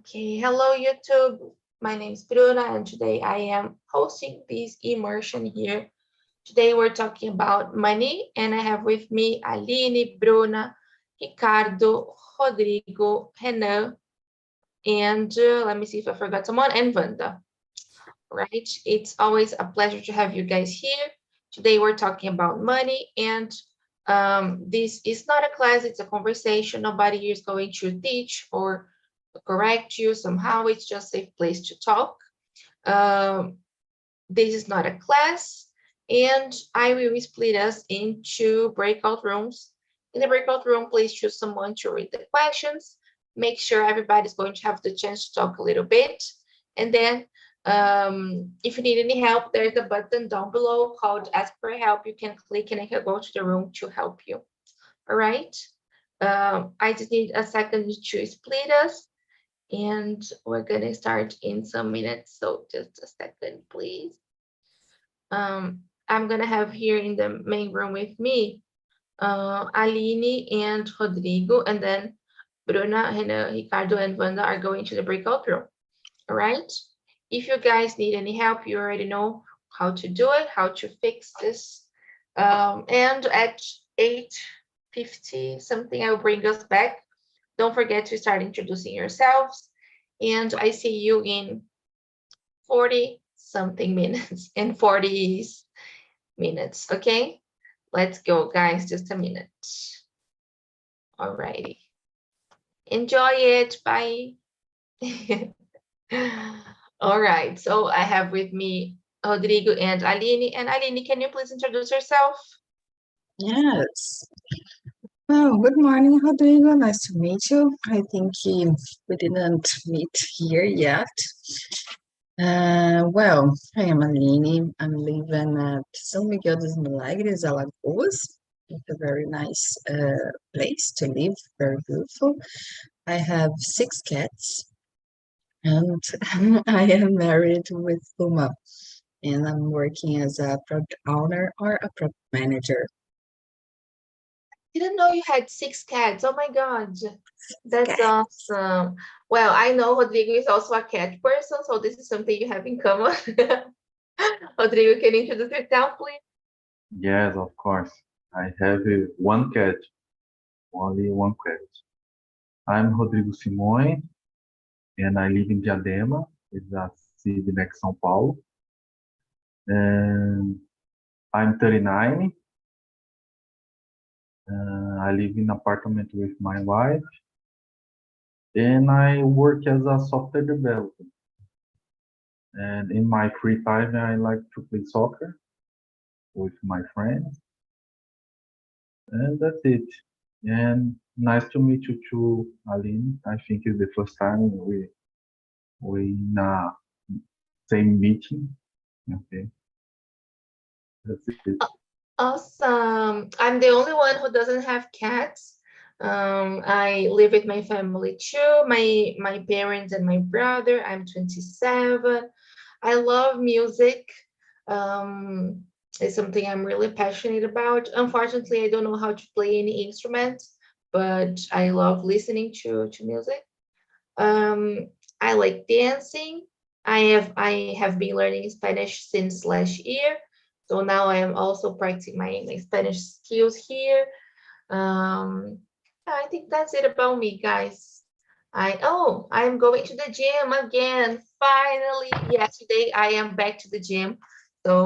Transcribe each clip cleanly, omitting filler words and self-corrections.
Okay, hello YouTube. My name is Bruna and today I am hosting this immersion here. Today we're talking about money and I have with me Aline, Bruna, Ricardo, Rodrigo, Renan, and let me see if I forgot someone, and Wanda. Right? It's always a pleasure to have you guys here. Today we're talking about money and this is not a class, it's a conversation. Nobody here is going to teach or correct you somehow. It's just a place to talk. This is not a class, and I will split us into breakout rooms. In the breakout room, please choose someone to read the questions. Make sure everybody's going to have the chance to talk a little bit. And then if you need any help, there's a button down below called Ask for Help. You can click and I can go to the room to help you. All right. I just need a second to split us. And we're going to start in some minutes. So just a second, please. I'm going to have here in the main room with me, Aline and Rodrigo, and then Bruna, Renan, Ricardo, and Wanda are going to the breakout room. All right. If you guys need any help, you already know how to do it, how to fix this. And at 8:50 something, I will bring us back. Don't forget to start introducing yourselves. And I see you in 40 something minutes, in 40 minutes, okay? Let's go, guys, just a minute. All righty. Enjoy it, bye. All right, so I have with me Rodrigo and Aline. And Aline, can you please introduce yourself? Yes. Oh, good morning, Rodrigo. Nice to meet you. I think we didn't meet here yet. Well, I am Aline. I'm living at São Miguel dos Milagres, Alagoas. It's a very nice place to live, very beautiful. I have 6 cats, and I am married with Uma, and I'm working as a product owner or a product manager. Didn't know you had 6 cats. Oh my God, that's Cats. awesome. Well, I know Rodrigo is also a cat person, so this is something you have in common. Rodrigo, can you introduce yourself, please? Yes, of course. I have one cat, only one cat. I'm Rodrigo Simões, and I live in Diadema, it's a city next São Paulo. And I'm 39. I live in an apartment with my wife, and I work as a software developer. And in my free time, I like to play soccer with my friends. And that's it. And nice to meet you too, Aline. I think it's the first time we in a same meeting. Okay. That's it. Awesome. I'm the only one who doesn't have cats. I live with my family too, my parents and my brother. I'm 27. I love music. It's something I'm really passionate about. Unfortunately, I don't know how to play any instrument, but I love listening to music. I like dancing. I have been learning Spanish since last year. So now I am also practicing my Spanish skills here. I think that's it about me, guys. I'm going to the gym again. Finally, yesterday I am back to the gym. So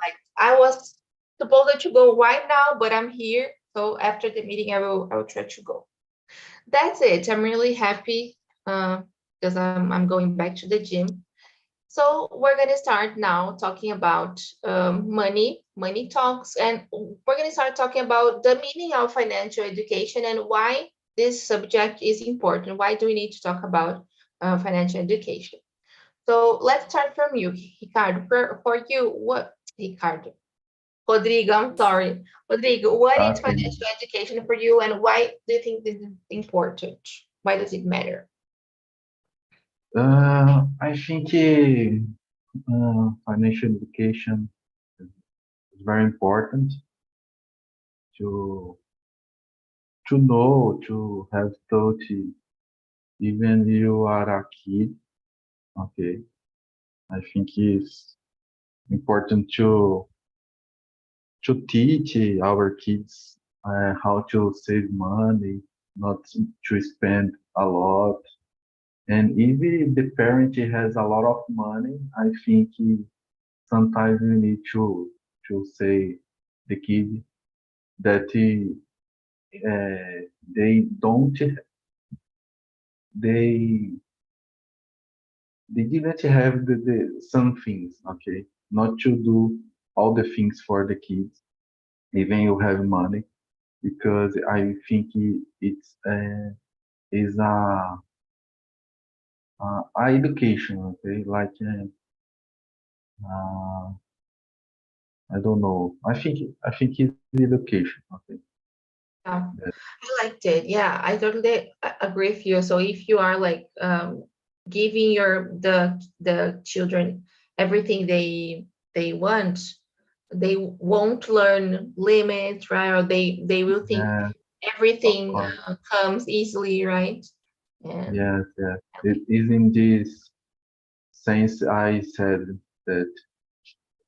like I was supposed to go right now, but I'm here. So after the meeting, I will try to go. That's it. I'm really happy because I'm going back to the gym. So we're going to start now talking about money talks, and we're going to start talking about the meaning of financial education and why this subject is important. Why do we need to talk about financial education? So let's start from you, Ricardo. For you, Rodrigo, I'm sorry. Rodrigo, what is Okay. financial education for you and why do you think this is important? Why does it matter? I think financial education is very important to know, to have taught even you are a kid, okay, I think it's important to teach our kids how to save money, not to spend a lot. And if the parent has a lot of money, I think sometimes we need to say the kid that they don't they they didn't have some things, okay, not to do all the things for the kids, even you have money, because I think it's is a education, okay, like uh, I don't know. I think it's education, okay. Yeah, That, I liked it. Yeah, I totally agree with you. So if you are like giving the children everything they want, they won't learn limits, right? Or they will think yeah, of everything course. comes easily, right? And Yes, yes. It is in this sense I said that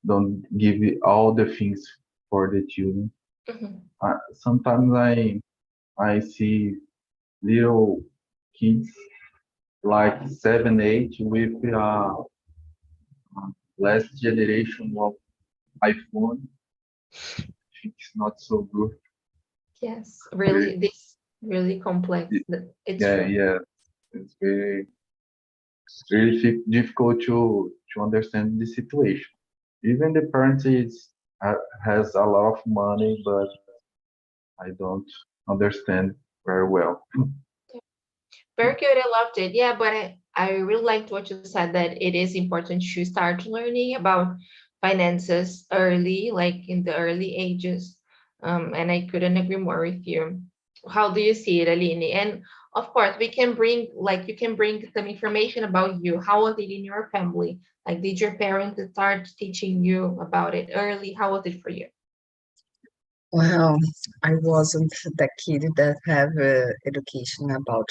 don't give it all the things for the children. mhm, Sometimes I see little kids like 7, 8 with last generation of iPhone. I think it's not so good. yes, Very, really, this really complex. It's yeah, true. yeah. It's very difficult to understand the situation. Even the parent has a lot of money, but I don't understand very well. Very good. I loved it. Yeah, but I really liked what you said that it is important to start learning about finances early, like in the early ages. And I couldn't agree more with you. How do you see it, Aline? And of course, we can bring, like, you can bring some information about you. How was it in your family? Like, did your parents start teaching you about it early? How was it for you? Well, I wasn't the kid that have education about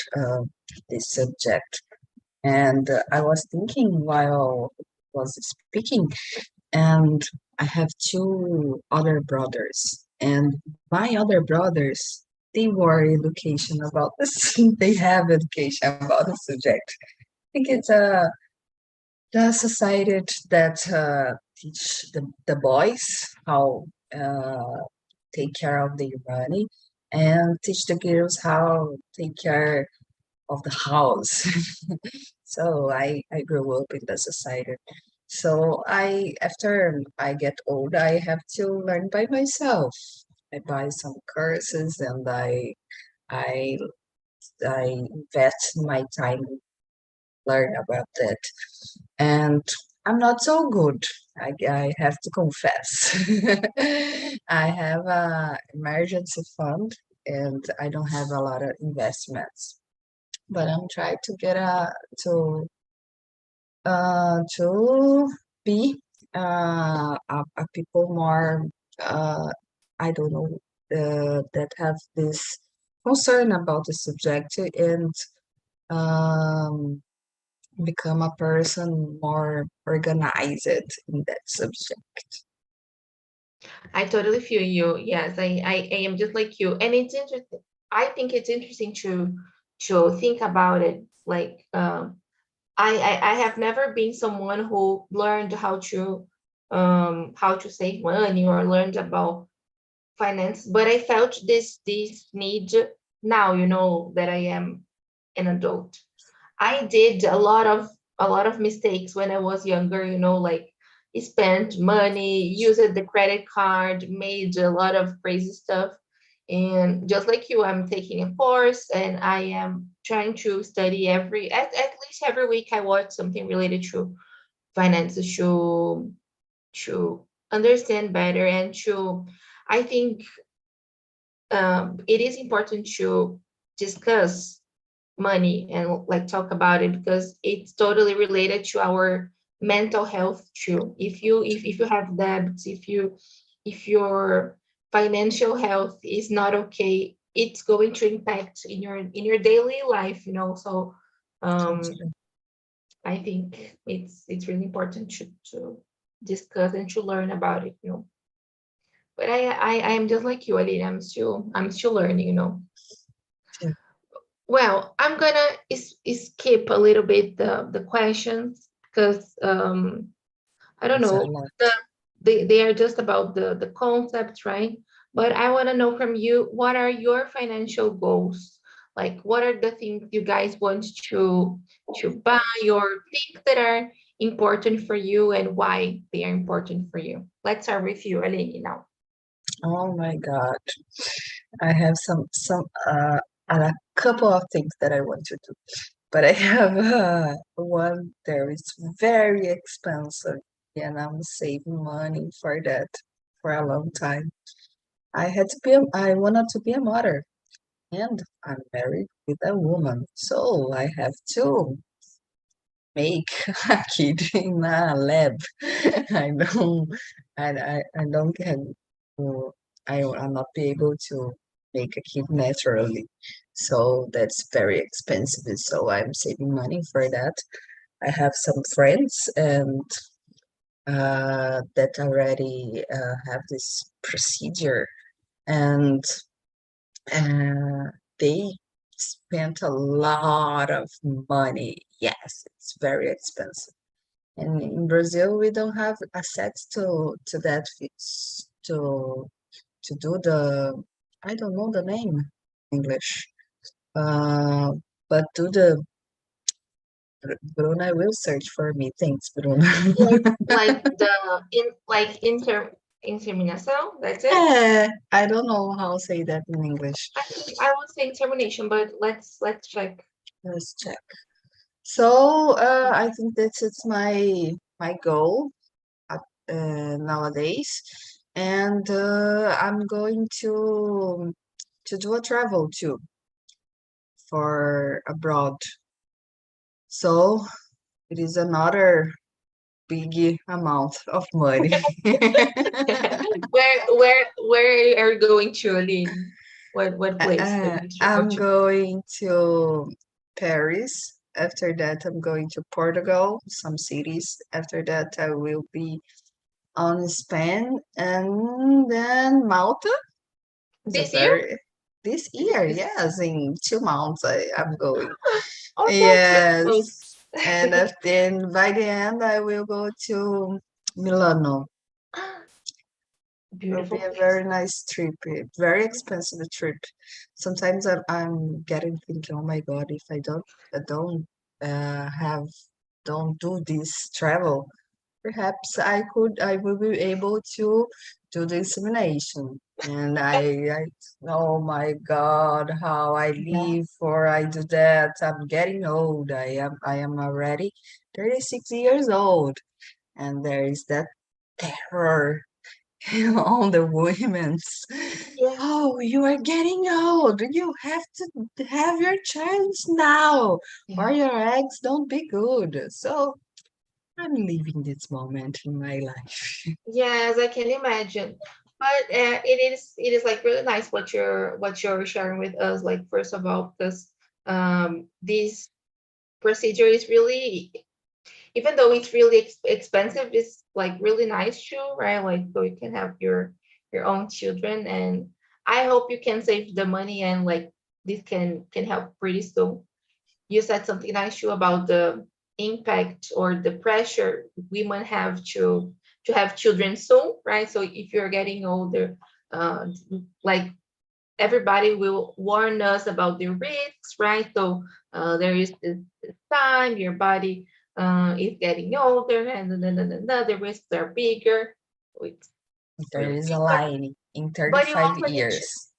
this subject, and I was thinking while I was speaking, and I have two other brothers, and my other brothers they were education about this. They have education about the subject. I think it's the society that teach the boys how uh, take care of their money and teach the girls how take care of the house. So I grew up in the society. So after I get old, I have to learn by myself. I buy some courses and I I invest my time learn about it. And I'm not so good. I have to confess. I have a emergency fund and I don't have a lot of investments. But I'm trying to get to be a people more uh, I don't know that have this concern about the subject and um, become a person more organized in that subject. I totally feel you. Yes, I am just like you. And it's interesting. I think it's interesting to think about it. Like I have never been someone who learned how to save money or learned about finance, but I felt this need now, that I am an adult. I did a lot of mistakes when I was younger, like spent money, used the credit card, made a lot of crazy stuff. And just like you, I'm taking a course and I am trying to study at least every week I watch something related to finances to understand better and to I think it is important to discuss money and like talk about it because it's totally related to our mental health too. If you have debts, if your financial health is not okay, it's going to impact in your daily life. So Um, I think it's really important to discuss and to learn about it, you know. But I am just like you, Aline. I'm still learning, you know. Yeah. Well, I'm gonna skip a little bit the questions because I don't It's a know, lot. they are just about the concepts, right? But I want to know from you, what are your financial goals? Like, what are the things you guys want to buy or things that are important for you and why they are important for you? Let's start with you, Aline, now. Oh my God. I have some a couple of things that I want to do, but I have one there is very expensive, and I'm saving money for that for a long time. I wanted to be a mother, and I'm married with a woman, so I have to make a kid in a lab. I don't, I don't can, uh, I will not be able to make a kid naturally. So that's very expensive. So I'm saving money for that. I have some friends and that already have this procedure, and uh, they spent a lot of money. Yes, it's very expensive. And in Brazil, we don't have access to that to do the, I don't know the name in English. Uh, but do the, Bruna will search for me. Thanks, Bruna. Like the inseminação, that's it. I don't know how to say that in English. I would say termination, but let's check. Let's check. So I think this is my goal nowadays, and I'm going to do a travel too for abroad. So it is another big amount of money. Where are you going to, Aline? What place are you going to travel I'm to? going to Paris. After that, I'm going to Portugal, some cities. After that, I will be on Spain, and then Malta. It's a This year? very this year, yes, in 2 months I'm going. Oh, that's very close. Yes, and then by the end I will go to Milano. It'll be Beautiful a place. very nice trip, a very expensive trip. Sometimes I'm getting thinking, oh my God, if I don't do this travel, perhaps I will be able to do the examination. And oh my God, how I Yeah. live or I do that. I'm getting old. I am already 36 years old. And there is that terror on the women's. Yeah. Oh, you are getting old. You have to have your child now, or Yeah. your eggs don't be good. So I'm living this moment in my life. Yes, I can imagine. But it is like really nice what you're sharing with us. Like, first of all, because this procedure is really, even though it's really expensive, it's like really nice too, right? Like, so you can have your own children, and I hope you can save the money and like this can help pretty soon. You said something nice too about the impact or the pressure women have to have children soon, right? So if you're getting older, uh, like everybody will warn us about the risks, right? So there is this time your body is getting older, and then the risks are bigger. It's There really is big, a line in but you 35 also need to, years.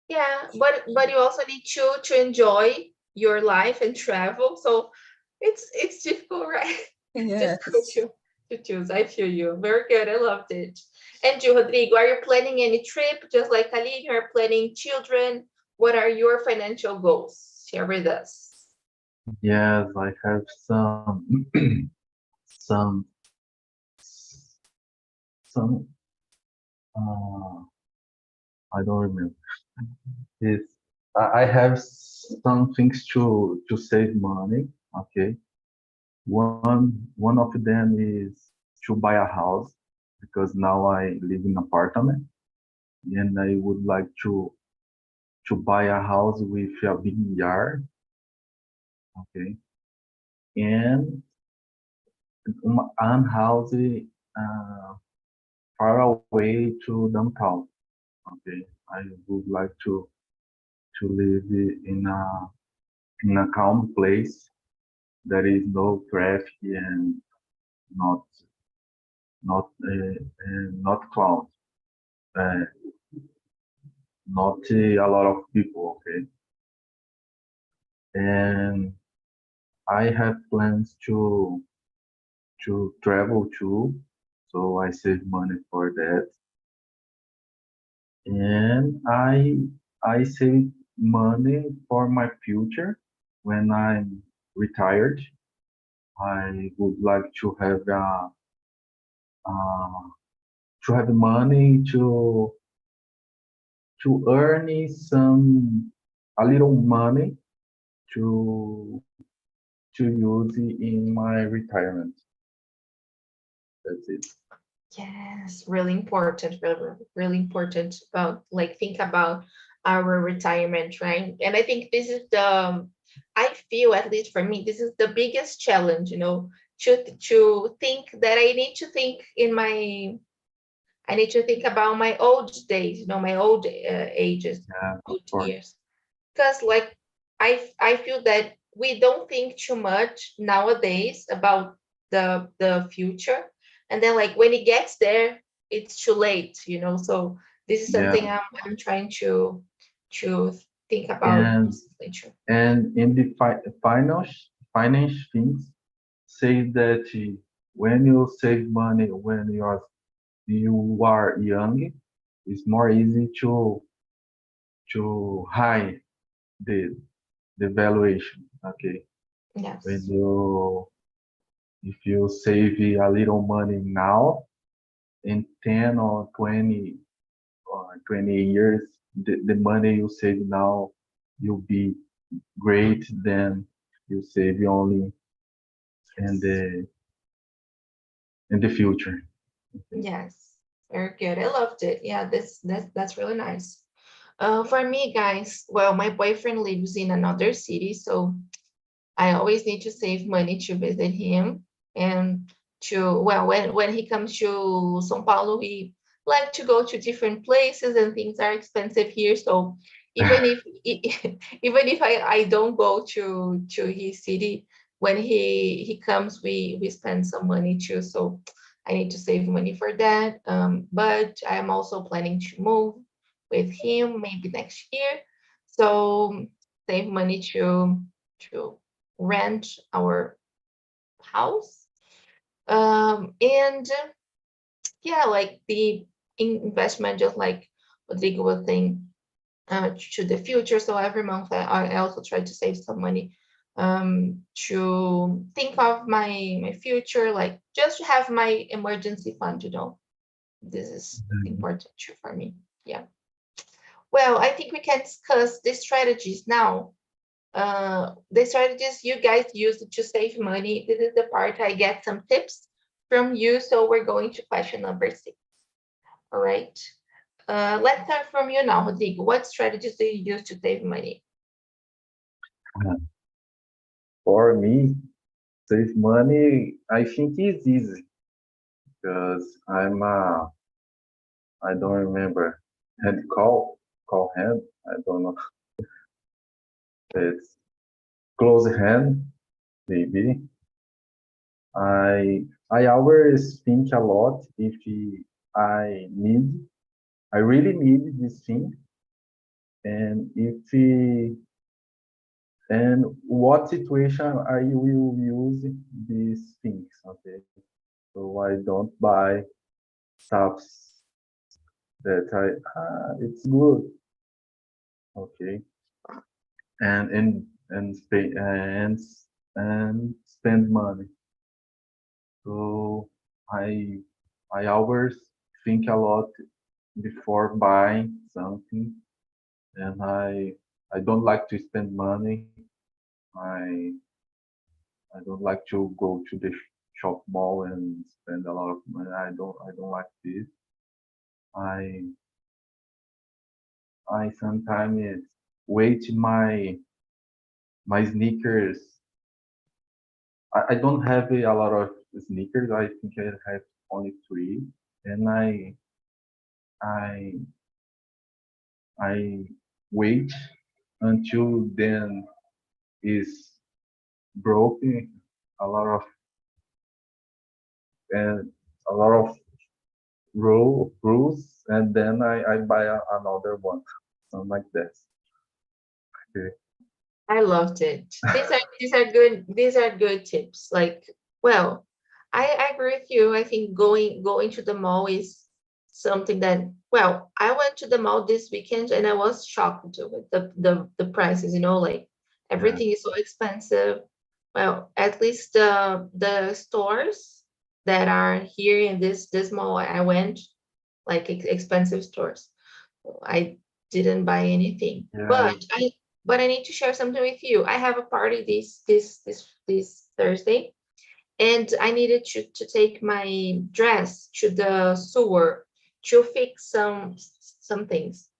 yeah, but you also need to enjoy your life and travel. So it's difficult, right? Difficult Yes. to choose. I feel you. Very good. I loved it. And you, Rodrigo, are you planning any trip just like Aline? You're planning children. What are your financial goals? Share with us. Yes, I have some, some, uh, I don't remember. It's, I have some things to save money Okay. One of them is to buy a house because now I live in apartment and I would like to buy a house with a big yard. Okay. And an house far away to downtown. Okay. I would like to live in a calm place. There is no traffic and not not crowd, uh, not a lot of people. Okay, and I have plans to travel too, so I save money for that, and I save money for my future when I'm retired. I would like uh, to have money to earn some a little money to use in my retirement. That's it. Yes, really important, really, really important about like think about our retirement, right? And I think this is I feel at least for me, this is the biggest challenge, to think that I need to think about my old days, my old ages, Yeah, of old course. years, because like I feel that we don't think too much nowadays about the future, and then like when it gets there, it's too late. So this is Yeah, something I'm trying to think about and consistently. True. in the finance things say that when you save money when you are young, it's more easy to hide the the valuation. Okay, when Yes. you if you save a little money now, in 10 or 20 years, the money you save now will be great than you save only in Yes. the future. Okay. Yes. Very good. I loved it. Yeah, that's really nice. For me, guys, well, my boyfriend lives in another city, so I always need to save money to visit him and when he comes to São Paulo, we like to go to different places and things are expensive here. So even if even if I don't go to his city, when he comes, we spend some money too. So I need to save money for that. But I am also planning to move with him maybe next year. So save money to rent our house. And yeah, like the investment, just like Rodrigo was saying, to the future. So every month I also try to save some money to think of my future, like just to have my emergency fund. This is important too for me. Yeah. Well, I think we can discuss the strategies now. The strategies you guys use to save money. This is the part I get some tips from you. So we're going to question number 6. All right. Let's start from you now, Rodrigo. What strategies do you use to save money? For me, save money, I think it's easy because I don't remember hand call hand. I don't know. It's close hand maybe. I always think a lot if I need I really need this thing and and what situation I will use these things. Okay, so I don't buy stuffs that it's good. Okay, and pay and spend money. So I I always think a lot before buying something, and I don't like to spend money. I I don't like to go to the shop mall and spend a lot of money. I don't like this. I I sometimes wait my sneakers. I don't have a lot of sneakers. I think I have only three, and I I wait until then is broken a lot of and a lot of rules, and then I buy another one, something like that. Okay. I loved it. These are good tips. Like, well, I agree with you. I think going to the mall is something that, well, I went to the mall this weekend and I was shocked with the prices, like Yeah, everything is so expensive. Well, at least the stores that are here in this mall I went, like expensive stores. I didn't buy anything, yeah, but I need to share something with you. I have a party this Thursday, and I needed to take my dress to the sewer to fix some things.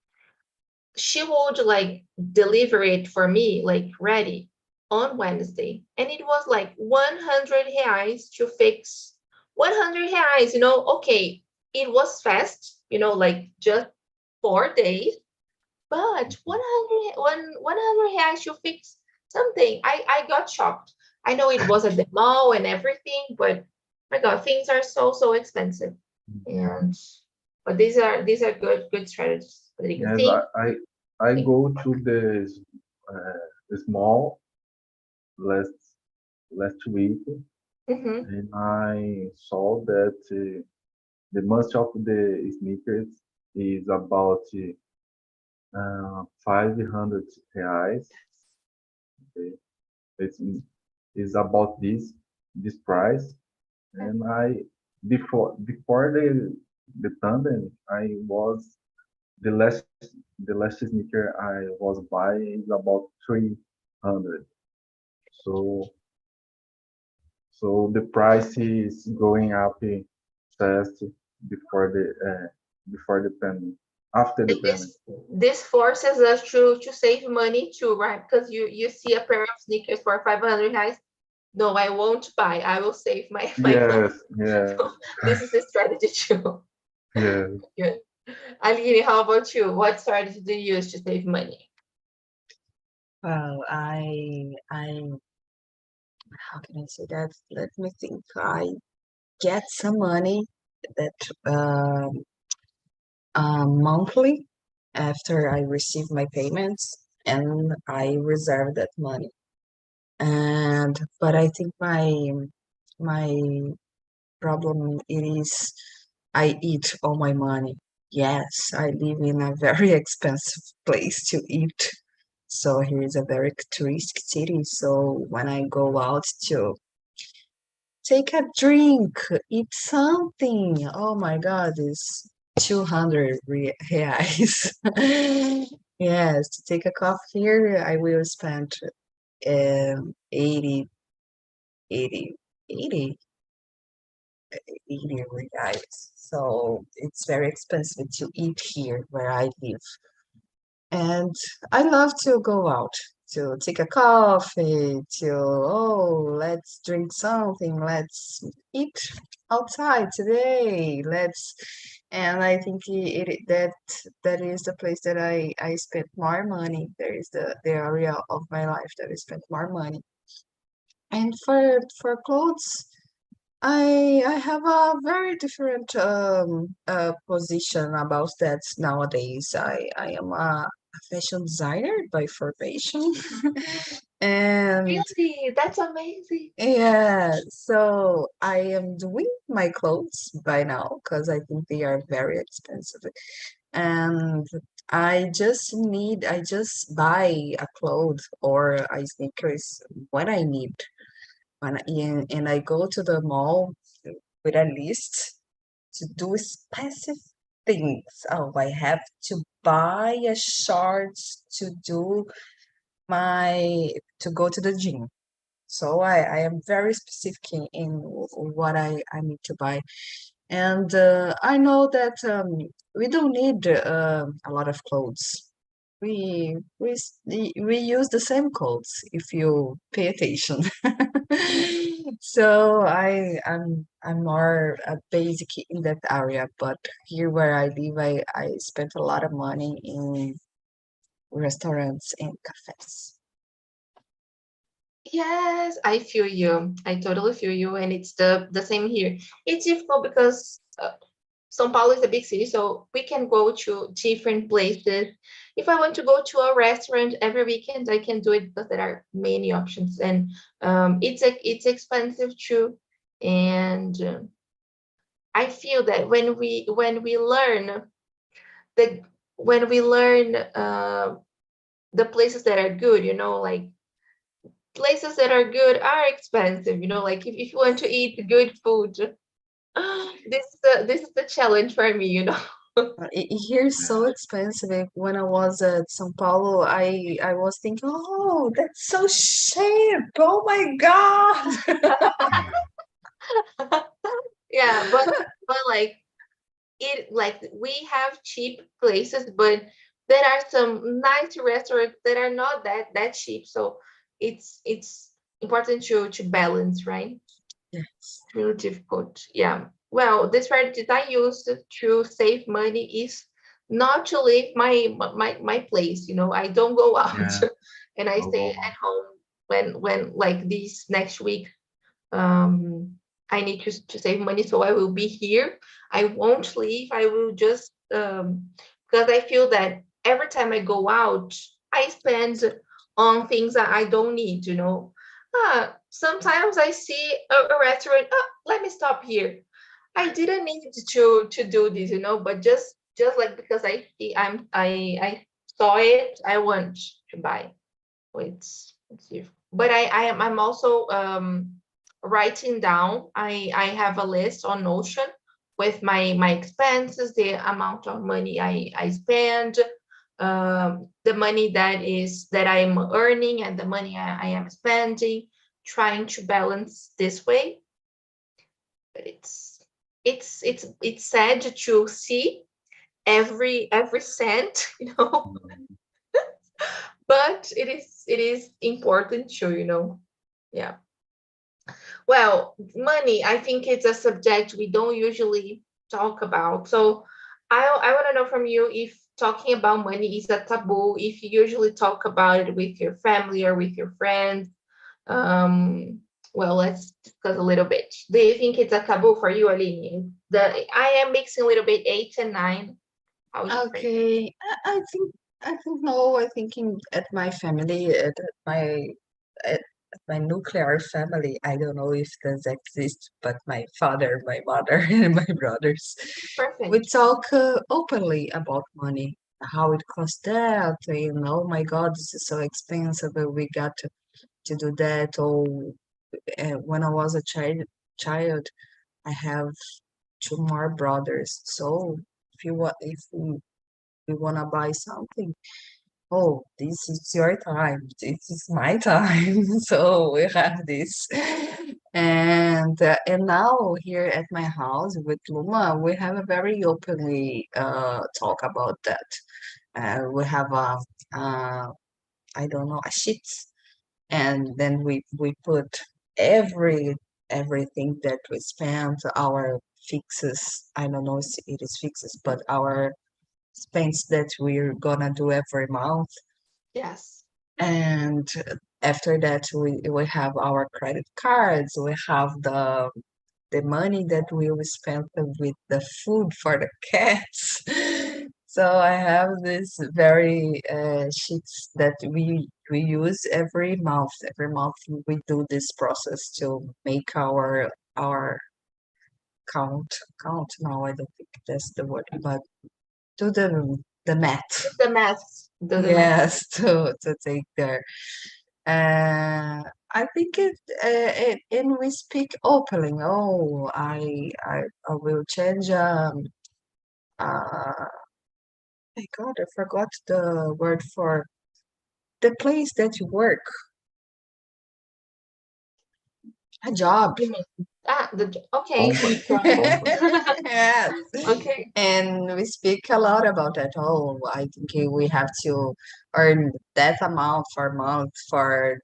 She would like deliver it for me, like ready on Wednesday, and it was like 100 reais to fix. 100 reais, okay, it was fast, like just 4 days, but 100 reais to fix something. I got shocked. I know it was at the mall and everything, but my God, things are so expensive. yeah. And but these are good strategies. Rodrigo. Yes, I Think. go to the small last last week, Mm-hmm. and I saw that the most of the sneakers is about 500 reais. Okay. It's is about this price, and I before the pandemic, I was the last sneaker I was buying is about 300. So so the price is going up fast before the pandemic. After the And pandemic. this forces us to save money too, right? Because you see a pair of sneakers for 500 reais. No, I won't buy. I will save my money. Yes, yeah, So this is a strategy too. yeah. Good. Aline, how about you? What strategy do you use to save money? Well, how can I say that? Let me think. I get some money that monthly after I receive my payments, and I reserve that money. And but I think my problem it is I eat all my money. Yes, I live in a very expensive place to eat. So here is a very touristic city. So when I go out to take a drink, eat something, oh my God, it's 200 reais. Yes, to take a coffee here, I will spend 80, 80, 80 80 reais. So it's very expensive to eat here where I live. And I love to go out to take a coffee, let's drink something, let's eat outside today, and I think that is the place that I spent more money. There is the area of my life that I spent more money. And for clothes, I have a very different position about that nowadays. I am a fashion designer by formation, and Really? That's amazing. yeah, so I am doing my clothes by now because I think they are very expensive, and I just buy a clothes or a sneakers when I need. And I go to the mall with a list to do specific things. Oh, I have to buy a shorts to do my to go to the gym. So I am very specific in what I need to buy. And I know that we don't need a lot of clothes. We use the same clothes if you pay attention. So I'm more basic in that area, but here where I live, I spent a lot of money in restaurants and cafes. Yes, I feel you. I totally feel you, and it's the same here. It's difficult because São Paulo is a big city, so we can go to different places. If I want to go to a restaurant every weekend, I can do it because there are many options, and it's expensive too. And I feel that when we learn the when we learn the places that are good, like places that are good are expensive. Like if you want to eat good food, this is the challenge for me. Here is so expensive. When I was at São Paulo, I was thinking, oh, that's so cheap. Oh my God. Yeah, but like we have cheap places, but there are some nice restaurants that are not that cheap. So it's important to balance, right? Yes. It's really difficult. Yeah. Well, the strategies I use to save money is not to leave my place. I don't go out Yeah. and I stay Oh, at home when like this next week. I need to save money, so I will be here. I won't leave. I will just because I feel that every time I go out, I spend on things that I don't need. Sometimes I see a restaurant. Oh, let me stop here. I didn't need to do this, but just like because I saw it, I want to buy. It's different. But I'm also writing down. I have a list on Notion with my expenses, the amount of money I spend, the money that I'm earning, and the money I am spending, trying to balance this way. But it's sad to see every cent, but it is important to. Yeah. Well, money, I think it's a subject we don't usually talk about. So I want to know from you if talking about money is a taboo, if you usually talk about it with your family or with your friends. Well, let's discuss a little bit. Do you think it's a taboo for you, Aline? I am mixing a little bit 8 and 9. How is it for you? Okay, I think no. I think at my family, my at my nuclear family, I don't know if this exists, but my father, my mother, and my brothers, we Perfect. talk openly about money, how it costs that, oh my God, this is so expensive, we got to do that. Or when I was a child, I have two more brothers. So if we wanna buy something, oh, this is your time, this is my time. So we have this. And now here at my house with Luma, we have a very openly talk about that. We have uh, I don't know, a sheet, and then we put everything that we spend, our fixes. I don't know if it is fixes, but our spends that we're gonna do every month. Yes. And after that, we have our credit cards, we have the money that we will spend with the food for the cats. So I have this very sheets that we use every month. Every month we do this process to make our count. No, I don't think that's the word, but do the math. The math. The math. Yes, to take there. I think and we speak openly. Oh, I will change. My God, I forgot the word for the place that you work. A job. Okay. Yes. Okay. And we speak a lot about that. Oh, I think we have to earn that amount for month for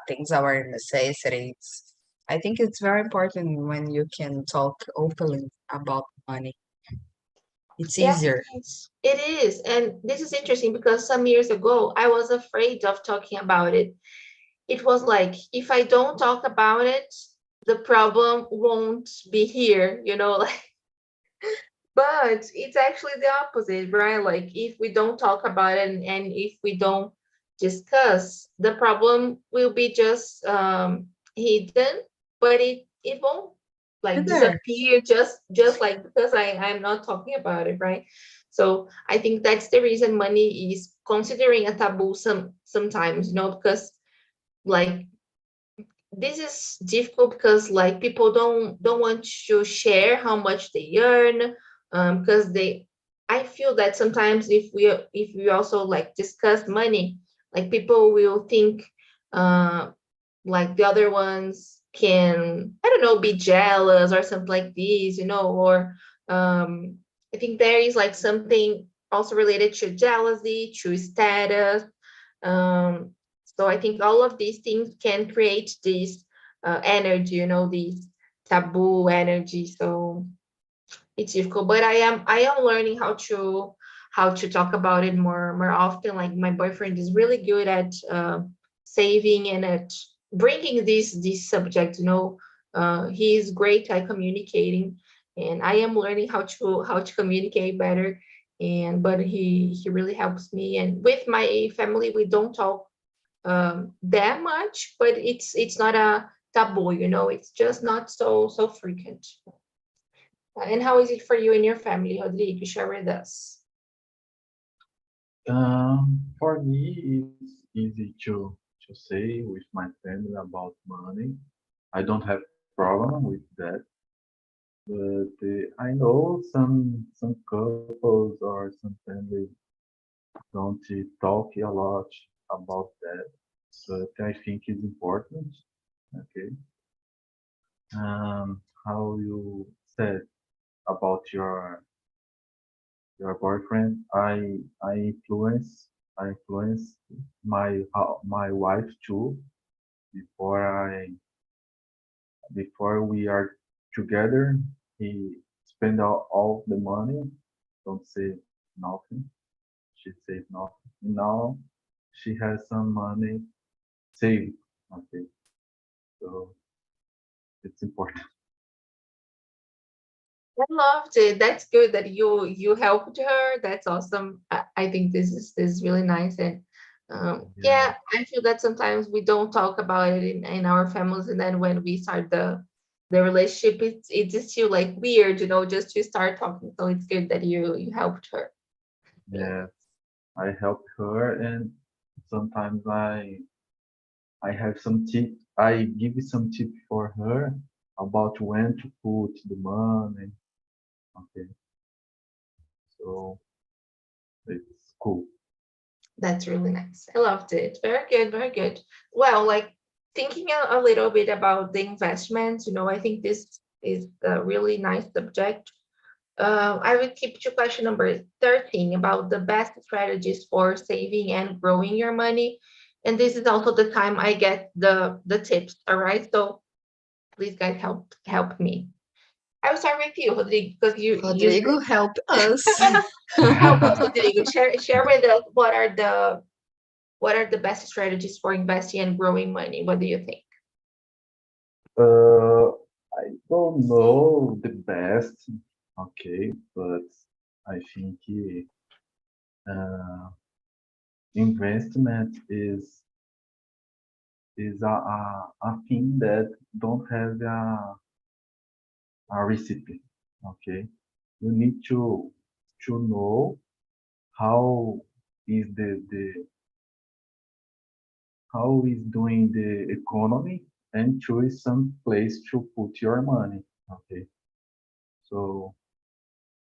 things our necessities. I think it's very important when you can talk openly about money. It's Yeah, easier. it is. And this is interesting because some years ago, I was afraid of talking about it. It was like, if I don't talk about it, the problem won't be here, like, but it's actually the opposite, right? Like, if we don't talk about it and if we don't discuss, the problem will be just hidden, but it won't like There. disappear just like because I'm not talking about it, right? So I think that's the reason money is considering a taboo sometimes, because like this is difficult because like people don't want to share how much they earn, because I feel that sometimes if we also like discuss money, like people will think uh like the other ones can, I don't know, be jealous or something like this, or I think there is like something also related to jealousy, to status. um so I think all of these things can create this energy, this taboo energy. So it's difficult, but I am learning how to talk about it more often. Like my boyfriend is really good at saving and at bringing this subject. He is great at communicating, and I am learning how to communicate better. And but he really helps me. And with my family, we don't talk that much, but it's not a taboo. It's just not so frequent. And how is it for you and your family, Rodrigo? Share with us. For me, it's easy to say with my family about money. I don't have problem with that, but I know some couples or some families don't talk a lot about that, but I think it's important. Okay. How you said about your boyfriend, I influence my wife too before I before we are together. He spend all the money, don't save nothing. She saved nothing. Now she has some money saved. Okay, so it's important. I loved it. That's good that you helped her. That's awesome. I think this is really nice. And Yeah, yeah, I feel that sometimes we don't talk about it in our families, and then when we start the relationship, it's just feel like weird, just to start talking. So it's good that you helped her. Yeah. yeah. I help her, and sometimes I have some tip. I give some tip for her about when to put the money. Okay, so it's cool. That's really nice. I loved it. Very good, very good. Well, like thinking a little bit about the investments, I think this is a really nice subject. I will keep to question number 13 about the best strategies for saving and growing your money. And this is also the time I get the tips. All right. So please guys help me. I will start with you, Rodrigo, because you Rodrigo, help us. help us, Rodrigo. Share with us what are the best strategies for investing and growing money? What do you think? Uh, I don't know the best, okay, but I think uh, investment is a thing that don't have a recipe, okay. You need to know how is the how is doing the economy and choose some place to put your money, okay. So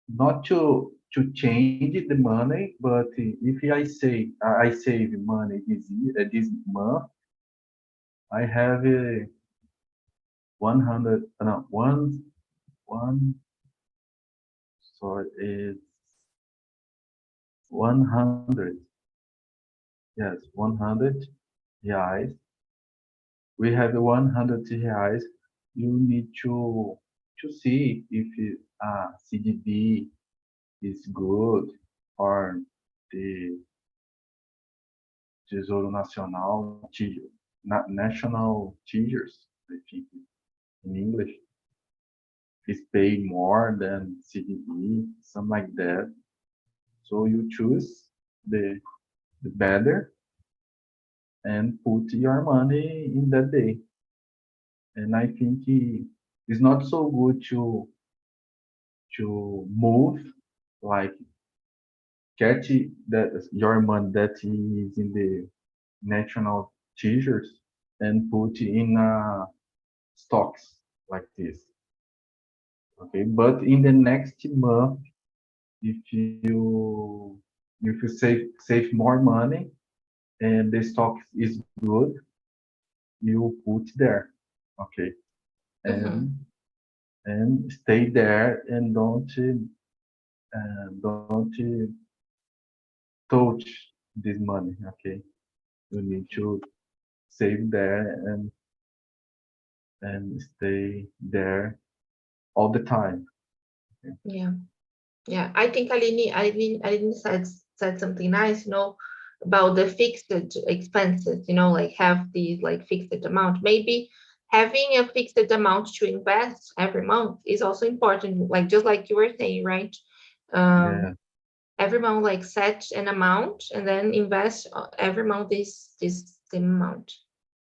not to change the money, but if I save money this month, I have 100, no, one, so it's 100, yes, 100 reais. We have 100 reais. You need to see if CDB is good or the Tesouro Nacional, National Teachers, I think in English, is paid more than CDB, something like that. So you choose the better and put your money in that day. And I think it's not so good to move, like catch that your money that is in the national treasures and put in stocks like this. Okay, but in the next month, if you save more money and the stock is good, you put there. Okay, Mm-hmm. and stay there and don't touch this money. Okay, you need to save there and stay there all the time. Yeah. Yeah, I think Aline said something nice, about the fixed expenses, like have these like fixed amount. Maybe having a fixed amount to invest every month is also important, like just like you were saying, right? Yeah, Every month, like set an amount and then invest every month this same amount.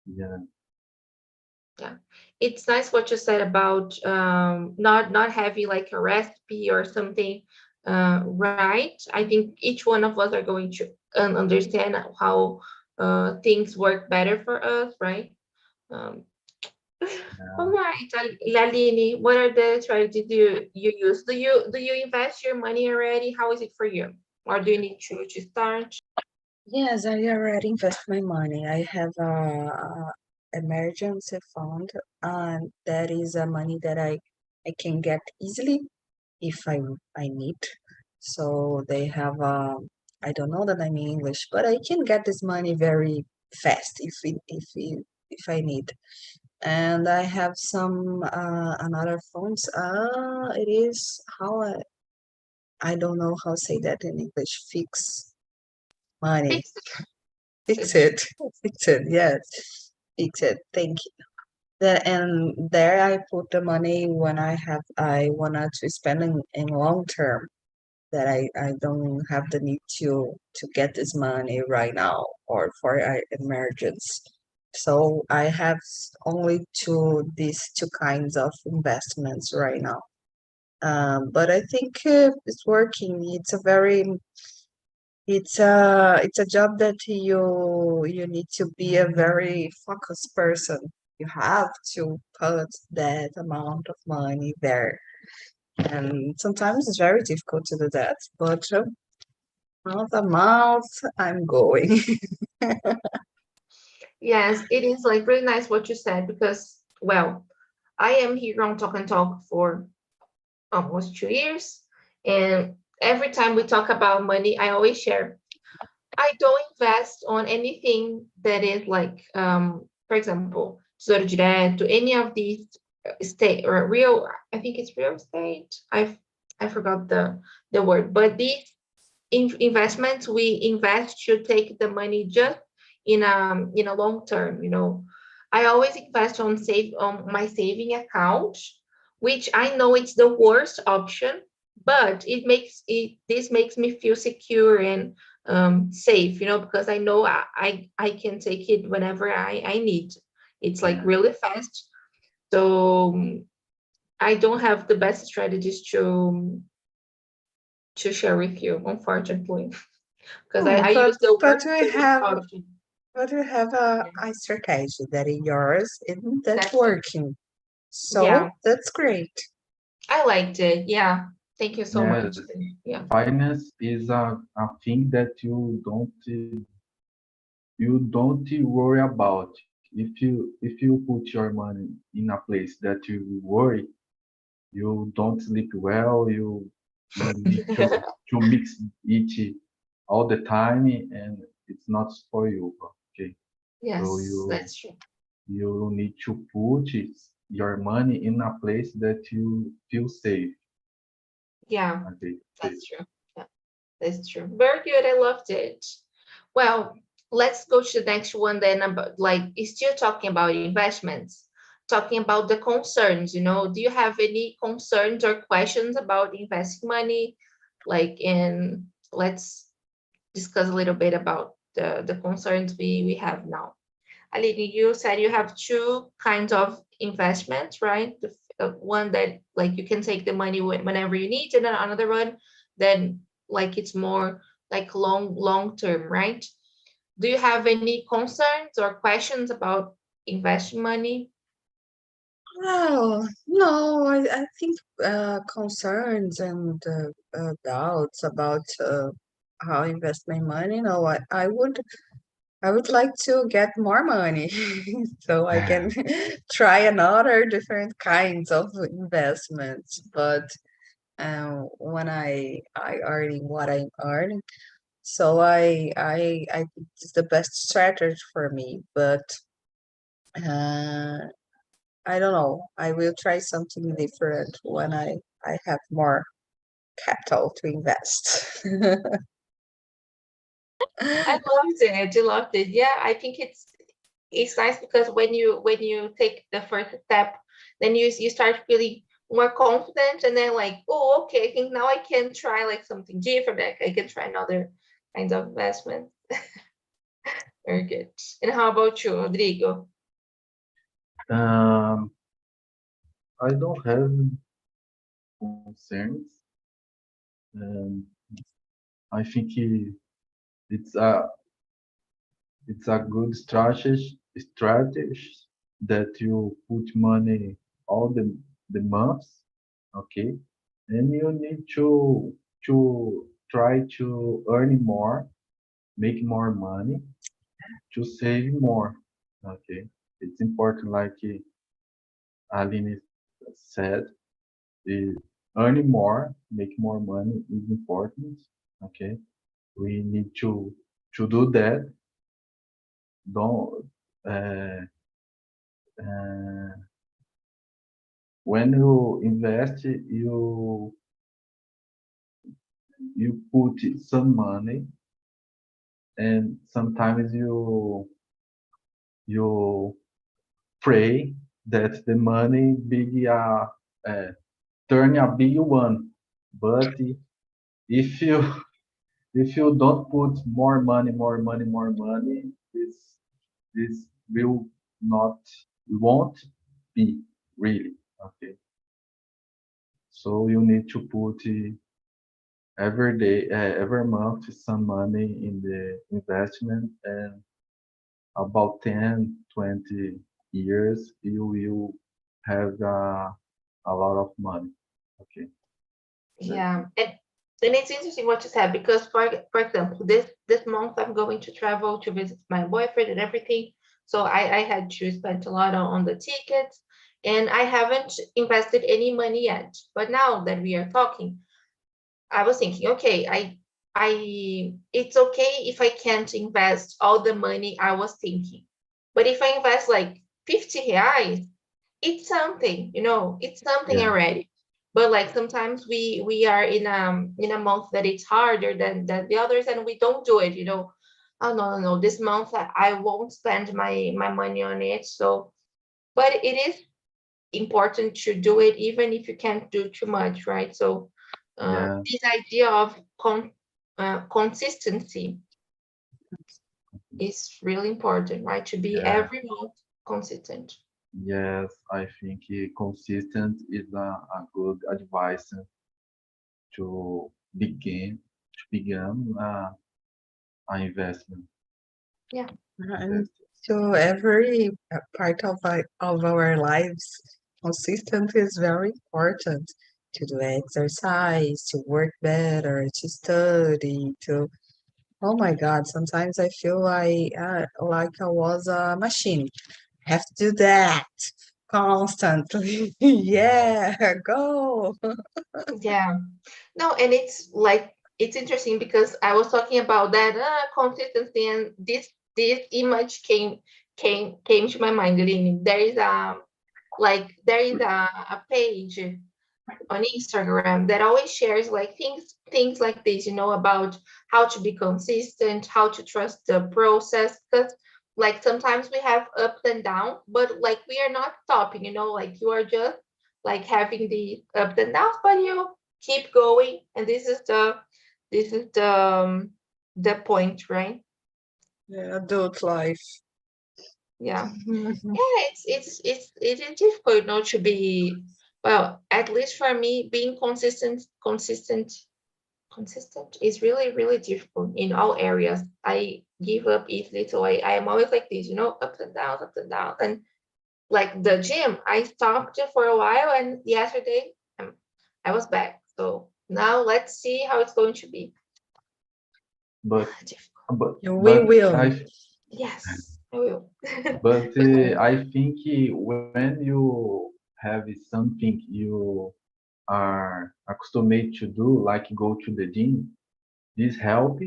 yeah, Yeah, it's nice what you said about not having like a recipe or something, right? I think each one of us are going to understand how things work better for us, right? um, all yeah. right, Lalini, what are the strategies you use? Do you invest your money already? How is it for you? Or do you need to start? Yes, I already invest my money. I have a emergency fund, and that is a money that I can get easily if I need. So they have I don't know the name in English, but I can get this money very fast if I need. And I have some another funds. It is how I don't know how to say that in English. Fix money. Fix Fix it. it. Fix it. Yes. Fix it. Thank you. And there I put the money when I wanted to spend in long term, that I don't have the need to get this money right now or for an emergency. So I have only these two kinds of investments right now. But I think it's working. It's a job that you need to be a very focused person. You have to put that amount of money there, and sometimes it's very difficult to do that. But mouth to mouth, I'm going. Yes, it is like really nice what you said because, well, I am here on Talk and Talk for almost 2 years. And every time we talk about money, I always share. I don't invest on anything that is like, for example, Tesouro Direto, any of these estate or real, I think it's real estate. I forgot the word, but these investments we invest should take the money just in a long term. I always invest on my saving account, which I know it's the worst option, but this makes me feel secure and safe, because I know I can take it whenever I need. It's like Yeah. really fast. So I don't have the best strategies to share with you, unfortunately, because I But use the but we worst have option. but we have a strategy that is yours and that's That's working. So yeah, that's great. I liked it. Yeah, thank you so Yes, much. Yeah, finance is a thing that you don't worry about. if you put your money in a place that you worry, you don't sleep well, you need to mix it all the time, and it's not for you. Okay, so Yes, that's true. you need to put your money in a place that you feel safe. Yeah, Okay, safe. that's true. Yeah, that's true. Very good. I loved it. Well, let's go to the next one then about like still talking about investments, talking about the concerns, do you have any concerns or questions about investing money? Like in let's discuss a little bit about the concerns we have now. Aline, you said you have two kinds of investments, right? One that like you can take the money whenever you need, and then another one, then like it's more like long term, right? Do you have any concerns or questions about investing money? Oh, no, I think concerns and doubts about how invest my money. No, I would like to get more money so I can try another different kinds of investments. But when I earn what I'm earning, so I think it's the best strategy for me. But uh, I don't know. I will try something different when I have more capital to invest. I loved it. I loved it. Yeah, I think it's nice because when you take the first step, then you start feeling more confident, and then like, oh, okay, I think now I can try like something different. Like I can try another kind of investment. Very good. And how about you, Rodrigo? Um, I don't have concerns, and I think it's a it's a good strategy that you put money all the months, okay, and you need to try to earn more, make more money, to save more, okay. It's important, like Aline said, is earning more, make more money is important, okay. We need to do that. Don't uh, uh, when you invest, you put some money, and sometimes you pray that the money be uh, turn a big one. But if you if you don't put more money, this will not won't be really, okay. So you need to put every day, every month, some money in the investment, and about 10, 20 years, you will have a lot of money. Okay. Yeah, and it's interesting what you said because for example, this month I'm going to travel to visit my boyfriend and everything. So I had to spend a lot on the tickets, and I haven't invested any money yet. But now that we are talking, I was thinking, okay, I it's okay if I can't invest all the money I was thinking. But if I invest like 50 reais, it's something, it's something Yeah. already. But like sometimes we are in a month that it's harder than the others, and we don't do it. Oh, no, no, no, this month I won't spend my money on it. So, but it is important to do it even if you can't do too much, right? So Yeah. this idea of consistency is really important, right? To be Yeah. every month consistent. Yes, I think consistent is a good advice to begin an investment. Yeah. And so every part of our lives, consistent is very important to do exercise, to work better, to study, to Oh my God, sometimes I feel like I was a machine. Have to do that constantly. Yeah, go. Yeah. No, and it's like it's interesting because I was talking about that consistency, and this image came to my mind. Lynn. There is a page on Instagram that always shares like things like this, about how to be consistent, how to trust the process. Because like sometimes we have ups and downs, but like we are not stopping, like you are just like having the ups and downs, but you keep going, and this is the point, right? Yeah, adult life. Yeah. Yeah, it is difficult, to be, well, at least for me, being consistent is really, really difficult in all areas. I give up easily, so I am always like this, ups and downs. And like the gym, I stopped it for a while, and yesterday I was back. So now let's see how it's going to be. But Difficult. We will. Yes, I will. but I think when you have something you are accustomed to do, like go to the gym, this help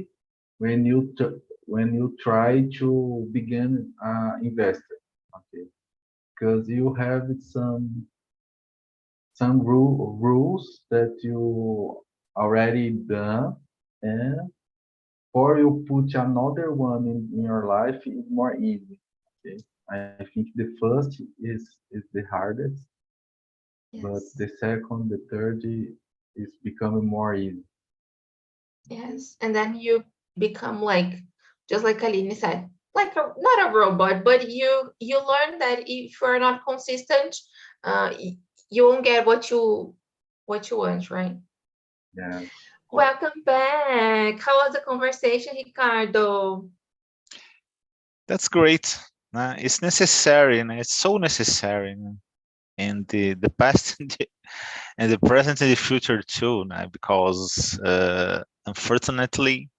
when you try to begin investor, okay? Because you have some rules that you already done, and or you put another one in your life is more easy. Okay, I think the first is the hardest, but Yes. the second, the third is becoming more easy. Yes, and then you become like, just like Aline said, like not a robot, but you learn that if you're not consistent, you won't get what you want, right? Yeah. Welcome back. How was the conversation, Ricardo? That's great. It's necessary, and it's so necessary, in the past and the present and the future too, because unfortunately,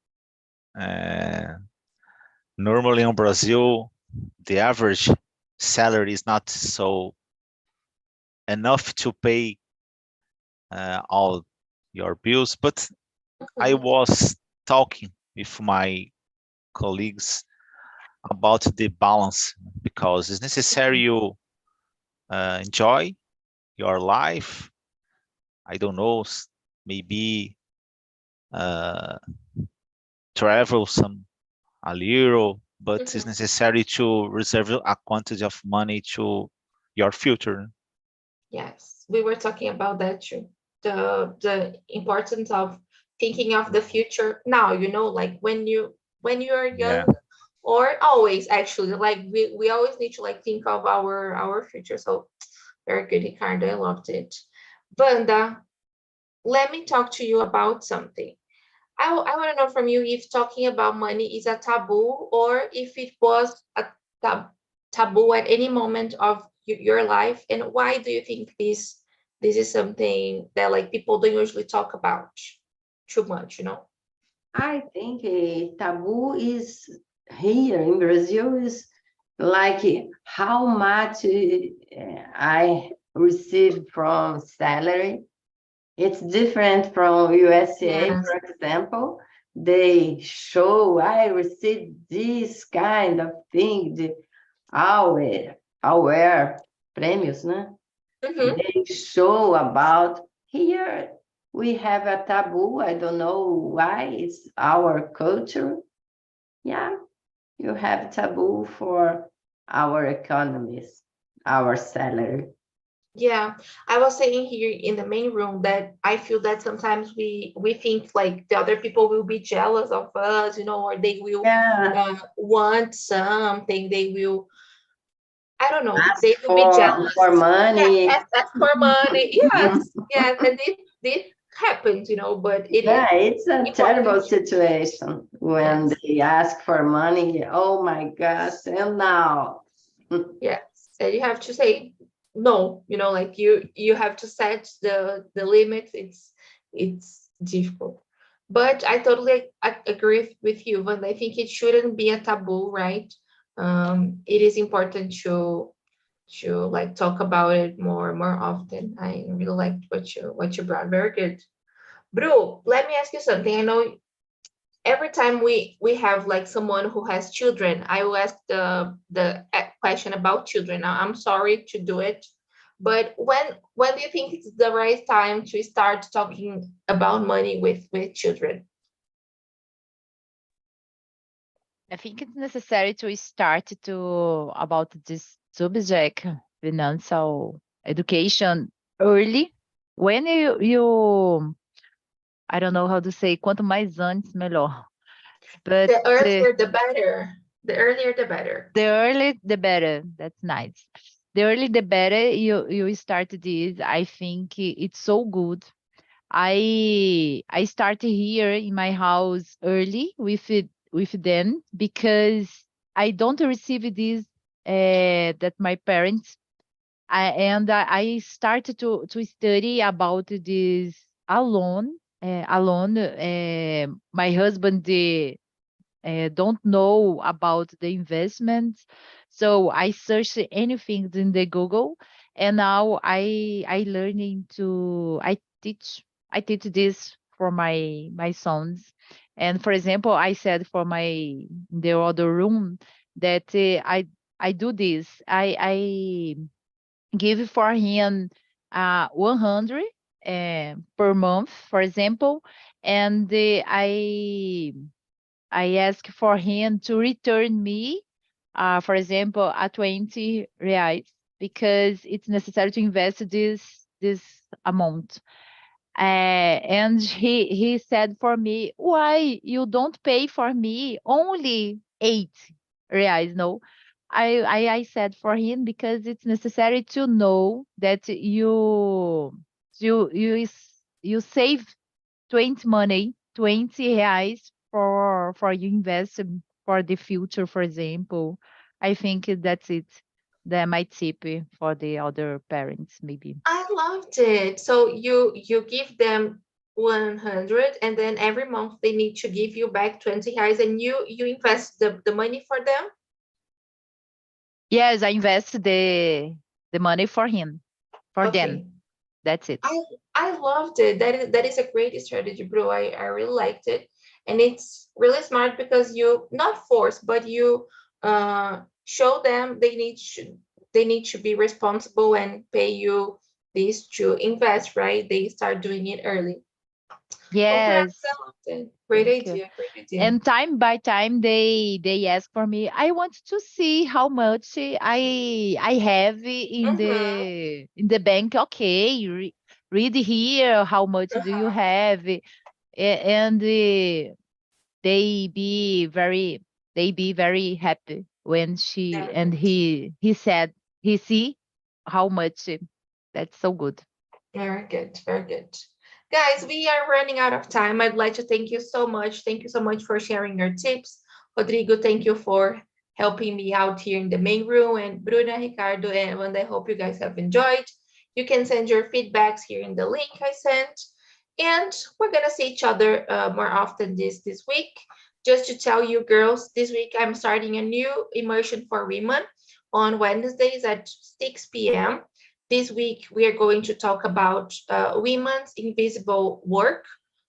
uh, normally in Brazil, the average salary is not so enough to pay all your bills. But I Mhm. was talking with my colleagues about the balance, because it's necessary you enjoy your life. I don't know, maybe uh, travel some a little, but it's Mhm. necessary to reserve a quantity of money to your future. Yes, we were talking about that too. The importance of thinking of the future now, like when you are Yeah. young, or always actually, like we always need to like think of our future. So very good, Ricardo. I loved it. Vanda, let me talk to you about something. I want to know from you if talking about money is a taboo, or if it was a taboo at any moment of your life, and why do you think this is something that like people don't usually talk about too much? I think a taboo is here in Brazil is like how much I receive from salary. It's different from USA, Yes. for example. They show I received this kind of thing, the our prêmios, né? Mm-hmm. They show about here we have a taboo. I don't know why. It's our culture. Yeah, you have taboo for our economies, our salary. Yeah, I was saying here in the main room that I feel that sometimes we think like the other people will be jealous of us, or they will Yeah, want something. They will, I don't know, ask they will be for jealous. Yeah, money. ask for money. Yes, yes, and this happens, but it is Yeah, it's a important. terrible situation when Yes, they ask for money. Oh my gosh, and now. yes, and you have to say no. Like you have to set the limits. It's difficult. But I totally agree with you, and I think it shouldn't be a taboo, right? It is important to like talk about it more often. I really liked what you brought. Very good. Bru, let me ask you something. I know every time we have like someone who has children, I will ask the question about children. Now, I'm sorry to do it, but when do you think it's the right time to start talking about money with children? I think it's necessary to start to about this subject, financial education, early. When you I don't know how to say, quanto mais antes, melhor. But The earlier the better. The earlier the better. the earlier the better. That's nice. The earlier the better you start this. I think it's so good. I started here in my house early with them because I don't receive this that my parents I started to study about this alone. Alone, my husband don't know about the investments, so I searched anything in the Google, and now I learning to I teach this for my sons. And for example, I said for my the other room that I do this. I give for him 100 per month, for example, and I ask for him to return me, for example, a 20 reais, because it's necessary to invest this amount. And he said for me, why you don't pay for me only 8 reais? No, I said for him because it's necessary to know that you save 20 reais for you invest for the future, for example. I think that's it. That my tip for the other parents, maybe. I loved it. So you give them 100, and then every month they need to give you back 20 reais, and you invest the money for them. Yes, I invest the money for him, for Okay. them. That's it. I loved it. That is a great strategy, bro. I really liked it. And it's really smart because you not force, but you show them they need to be responsible and pay you this to invest, right? They start doing it early. Okay, I Yes. loved it. Great Thank you. idea, great idea. And time by time they ask for me. I want to see how much I have in the bank. Okay, read here. How much do you have? And they be very happy when she Very and good. he said he see how much. That's so good. Very good. Very good. Guys, we are running out of time. I'd like to thank you so much. Thank you so much for sharing your tips. Rodrigo, thank you for helping me out here in the main room. And Bruna, Ricardo, and I hope you guys have enjoyed. You can send your feedbacks here in the link I sent. And we're going to see each other more often this week. Just to tell you, girls, this week I'm starting a new immersion for women on Wednesdays at 6 p.m. This week, we are going to talk about women's invisible work.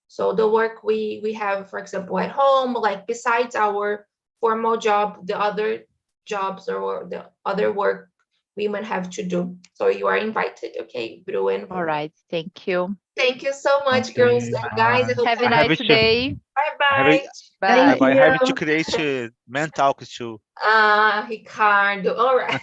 So the work we have, for example, at home, like besides our formal job, the other jobs or the other work women have to do. So you are invited, okay, Bru and All Bruno. right. Thank you. Thank you so much, girls Okay, and guys. I bye. hope Have to a I have have nice it to, day. I have it, Bye-bye. bye Thank Guys. bye. I have it to you. create mental too. Ricardo. All right.